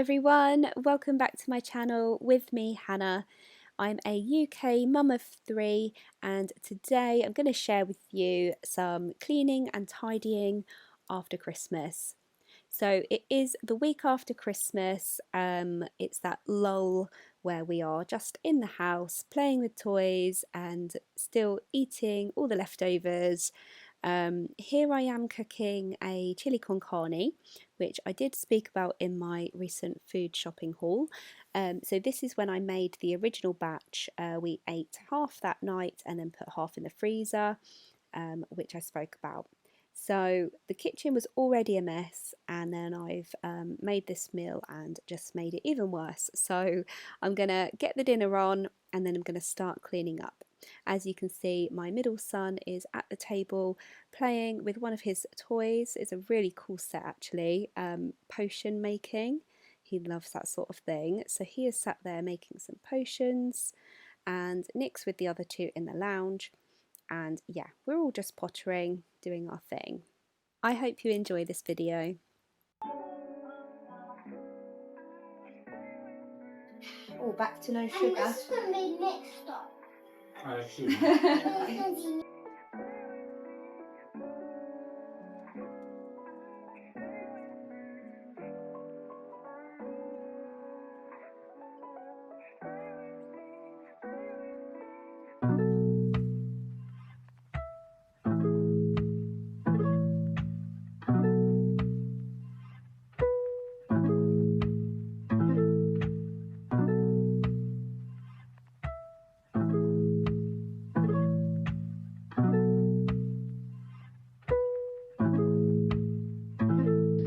everyone, welcome back to my channel with me, Hannah. I'm a UK mum of 3 and today I'm going to share with you some cleaning and tidying after Christmas. So it is the week after Christmas, it's that lull where we are just in the house playing with toys and still eating all the leftovers. Here I am cooking a chili con carne, which I did speak about in my recent food shopping haul. So this is when I made the original batch. We ate half that night and then put half in the freezer, which I spoke about. So the kitchen was already a mess, and then I've made this meal and just made it even worse. So I'm gonna get the dinner on and then I'm gonna start cleaning up. As you can see, my middle son is at the table playing with one of his toys. It's a really cool set actually, potion making. He loves that sort of thing. So he is sat there making some potions, and Nick's with the other two in the lounge. And yeah, we're all just pottering, doing our thing. I hope you enjoy this video. Oh, back to no sugar. And this is going to be next stop. I assume.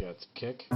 Got kick.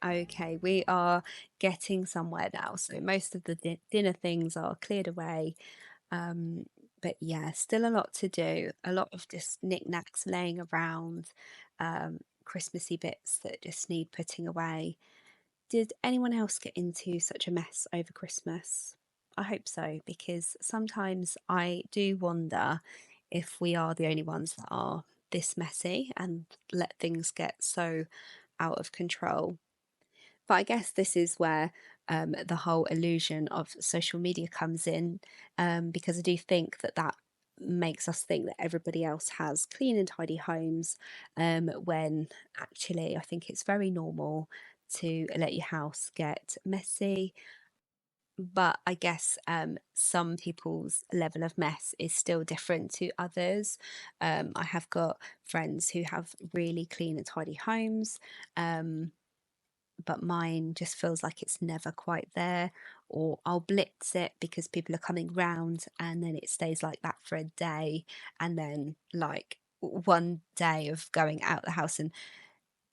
Okay, we are getting somewhere now. So most of the dinner things are cleared away. But yeah, still a lot to do. A lot of just knickknacks laying around, Christmassy bits that just need putting away. Did anyone else get into such a mess over Christmas? I hope so, because sometimes I do wonder if we are the only ones that are this messy and let things get so out of control. But I guess this is where the whole illusion of social media comes in, because I do think that that makes us think that everybody else has clean and tidy homes, when actually I think it's very normal to let your house get messy. But I guess some people's level of mess is still different to others. I have got friends who have really clean and tidy homes. But mine just feels like it's never quite there, or I'll blitz it because people are coming round and then it stays like that for a day, and then like one day of going out the house and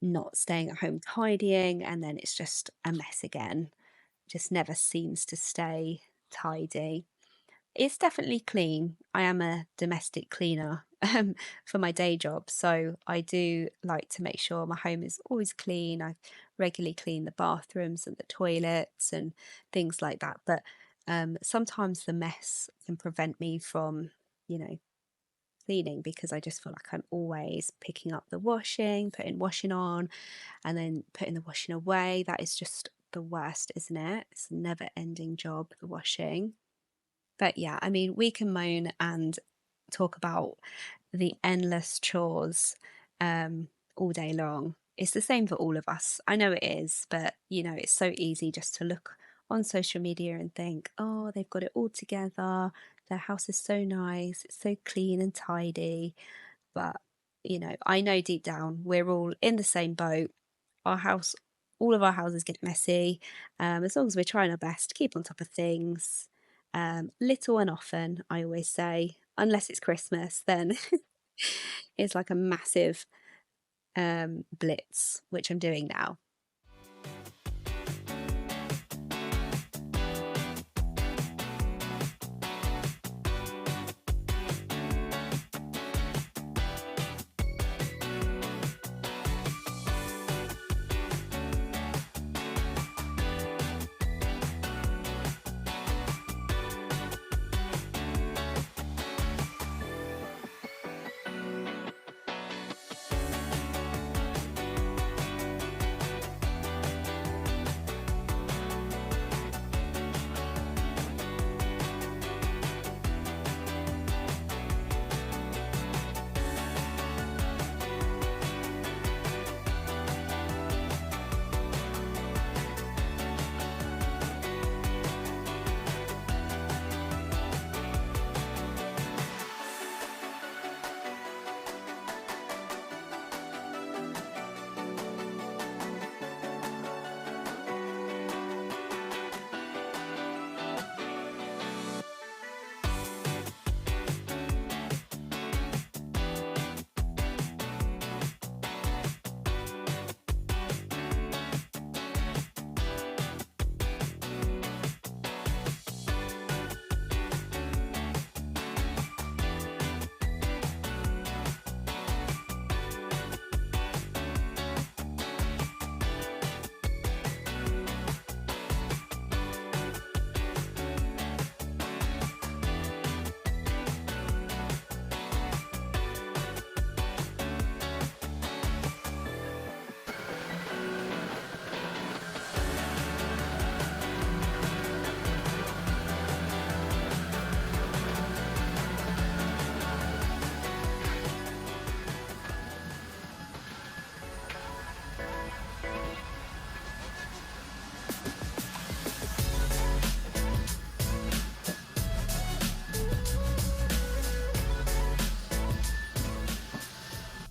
not staying at home tidying, and then it's just a mess again. Just never seems to stay tidy. It's definitely clean. I am a domestic cleaner for my day job, so I do like to make sure my home is always clean. I regularly clean the bathrooms and the toilets and things like that. But sometimes the mess can prevent me from, you know, cleaning because I just feel like I'm always picking up the washing, putting washing on, and then putting the washing away. That is just the worst, isn't it? It's a never ending job, the washing. But yeah, I mean, we can moan and talk about the endless chores, all day long. It's the same for all of us. I know it is, but it's so easy just to look on social media and think, oh, they've got it all together. Their house is so nice. It's so clean and tidy. But, I know deep down we're all in the same boat. Our house, all of our houses get messy. As long as we're trying our best to keep on top of things, little and often, I always say, unless it's Christmas, then it's like a massive blitz, which I'm doing now.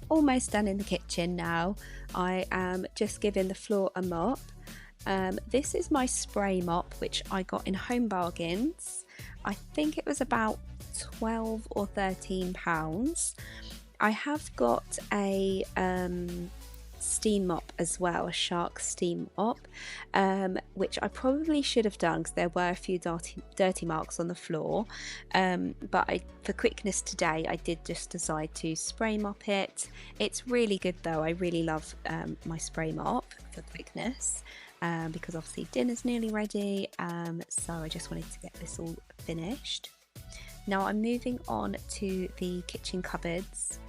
Almost done in the kitchen now. I am just giving the floor a mop. This is my spray mop, which I got in Home Bargains. I think it was about 12 or 13 pounds. I have got a steam mop as well, a shark steam mop, which I probably should have done because there were a few dirty marks on the floor, but for quickness today I did just decide to spray mop it. It's really good though. I really love my spray mop for quickness, because obviously dinner's nearly ready, so I just wanted to get this all finished. Now I'm moving on to the kitchen cupboards.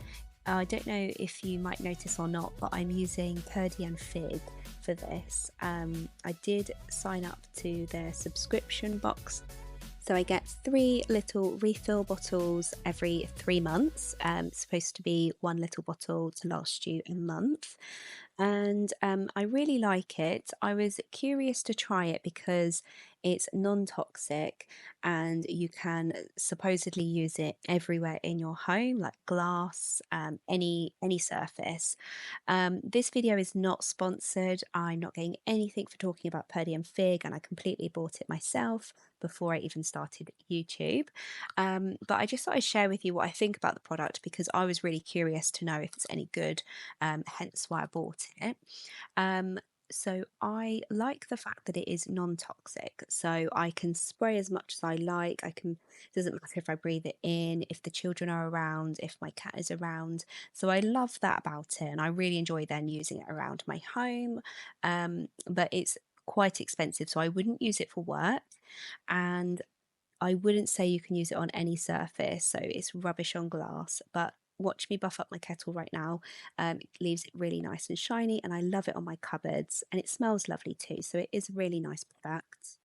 I don't know if you might notice or not, but I'm using Purdy and Fig for this. I did sign up to their subscription box, so I get 3 little refill bottles every 3 months. It's supposed to be 1 little bottle to last you a month, and I really like it. I was curious to try it because it's non-toxic and you can supposedly use it everywhere in your home, like glass, any surface. This video is not sponsored. I'm not getting anything for talking about Purdy and Fig, and I completely bought it myself before I even started YouTube. But I just thought I'd share with you what I think about the product because I was really curious to know if it's any good, hence why I bought it. So I like the fact that it is non-toxic, so I can spray as much as I like. It doesn't matter if I breathe it in, if the children are around, if my cat is around. So I love that about it, and I really enjoy then using it around my home. But it's quite expensive, so I wouldn't use it for work, and I wouldn't say you can use it on any surface, so it's rubbish on glass. But watch me buff up my kettle right now. It leaves it really nice and shiny, and I love it on my cupboards, and it smells lovely too, so it is a really nice product.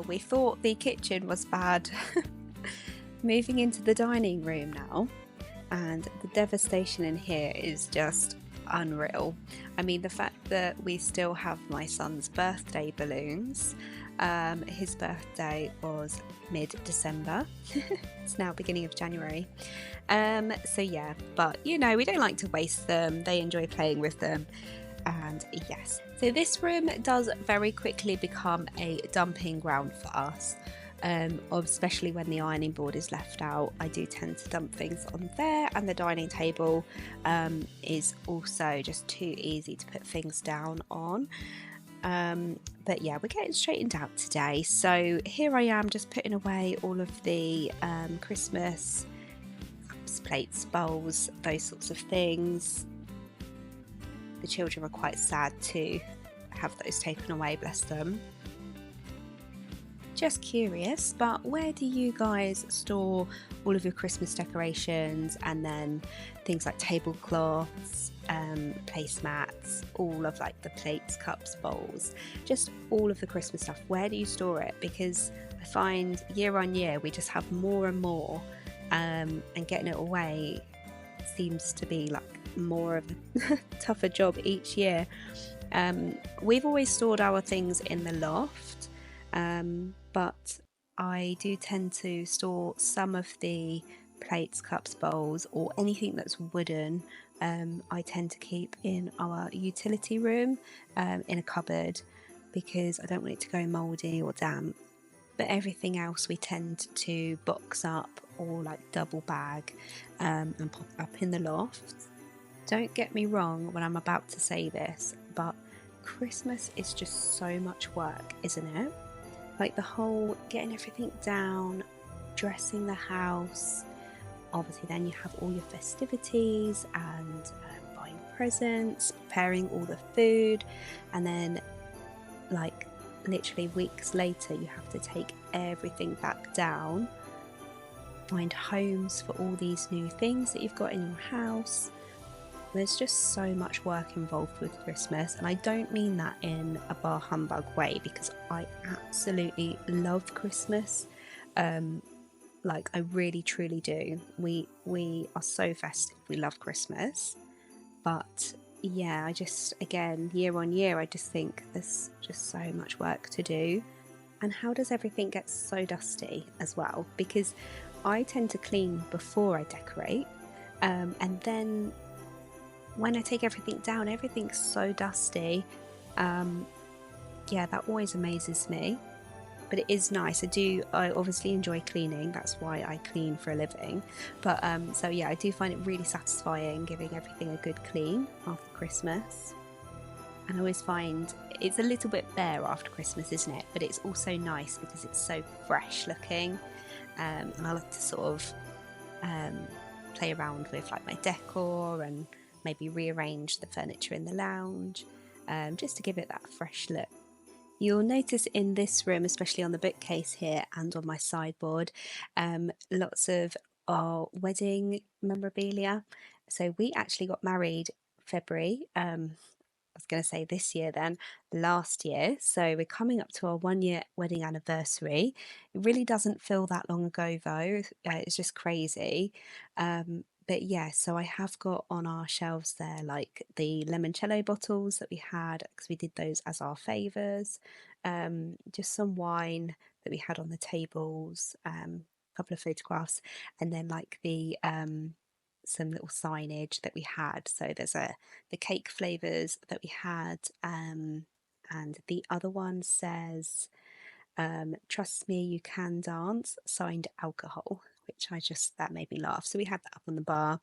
well, we thought the kitchen was bad. Moving into the dining room now, and the devastation in here is just unreal. I mean, the fact that we still have my son's birthday balloons. His birthday was mid-December. It's now beginning of January. So yeah, but you know, we don't like to waste them. They enjoy playing with them. And yes, so this room does very quickly become a dumping ground for us. Especially when the ironing board is left out, I do tend to dump things on there, and the dining table is also just too easy to put things down on. But yeah, we're getting straightened out today. So here I am just putting away all of the Christmas cups, plates, bowls, those sorts of things. The children were quite sad to have those taken away, bless them. Just curious, but where do you guys store all of your Christmas decorations, and then things like tablecloths, placemats, all of like the plates, cups, bowls, just all of the Christmas stuff? Where do you store it? Because I find year on year we just have more and more, and getting it away seems to be like more of a tougher job each year. We've always stored our things in the loft, but I do tend to store some of the plates, cups, bowls, or anything that's wooden. I tend to keep in our utility room, in a cupboard, because I don't want it to go mouldy or damp. But everything else we tend to box up or like double bag, and pop up in the loft. Don't get me wrong when I'm about to say this, but Christmas is just so much work, isn't it? Like the whole getting everything down, dressing the house. Obviously then you have all your festivities and buying presents, preparing all the food, and then like literally weeks later you have to take everything back down, find homes for all these new things that you've got in your house. There's just so much work involved with Christmas, and I don't mean that in a bar humbug way, because I absolutely love Christmas. Like I really truly do. We are so festive. We love Christmas. But yeah, I just, again, year on year, I just think there's just so much work to do. And how does everything get so dusty as well? Because I tend to clean before I decorate, and then when I take everything down, everything's so dusty. Yeah, that always amazes me. But it is nice. I obviously enjoy cleaning. That's why I clean for a living. But so yeah, I do find it really satisfying giving everything a good clean after Christmas. And I always find it's a little bit bare after Christmas, isn't it? But it's also nice because it's so fresh looking. And I like to sort of play around with like my decor and maybe rearrange the furniture in the lounge, just to give it that fresh look. You'll notice in this room, especially on the bookcase here and on my sideboard, lots of our wedding memorabilia. So we actually got married February, I was going to say this year then, last year. So we're coming up to our 1 year wedding anniversary. It really doesn't feel that long ago though. It's just crazy. But yeah, so I have got on our shelves there like the limoncello bottles that we had, because we did those as our favours. Just some wine that we had on the tables, a couple of photographs, and then like the some little signage that we had. So there's the cake flavours that we had, and the other one says "Trust me, you can dance," signed alcohol, which that made me laugh. So we had that up on the bar.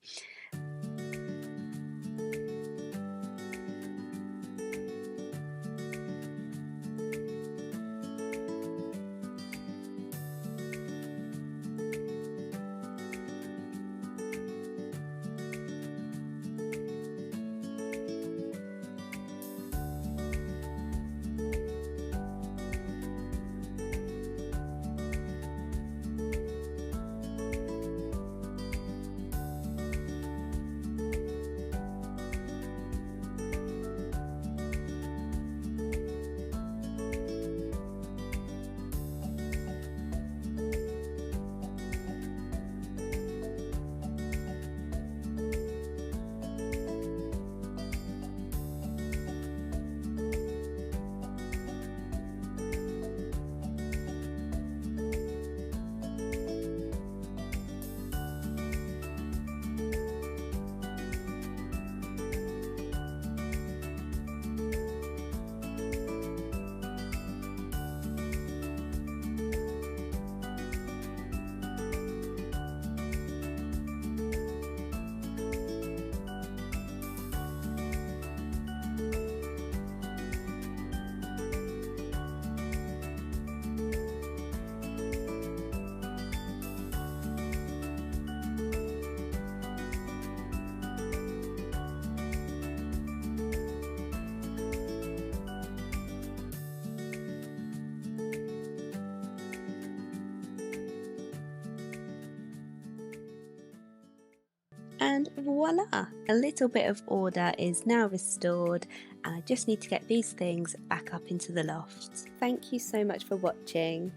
And voila! A little bit of order is now restored, and I just need to get these things back up into the loft. Thank you so much for watching.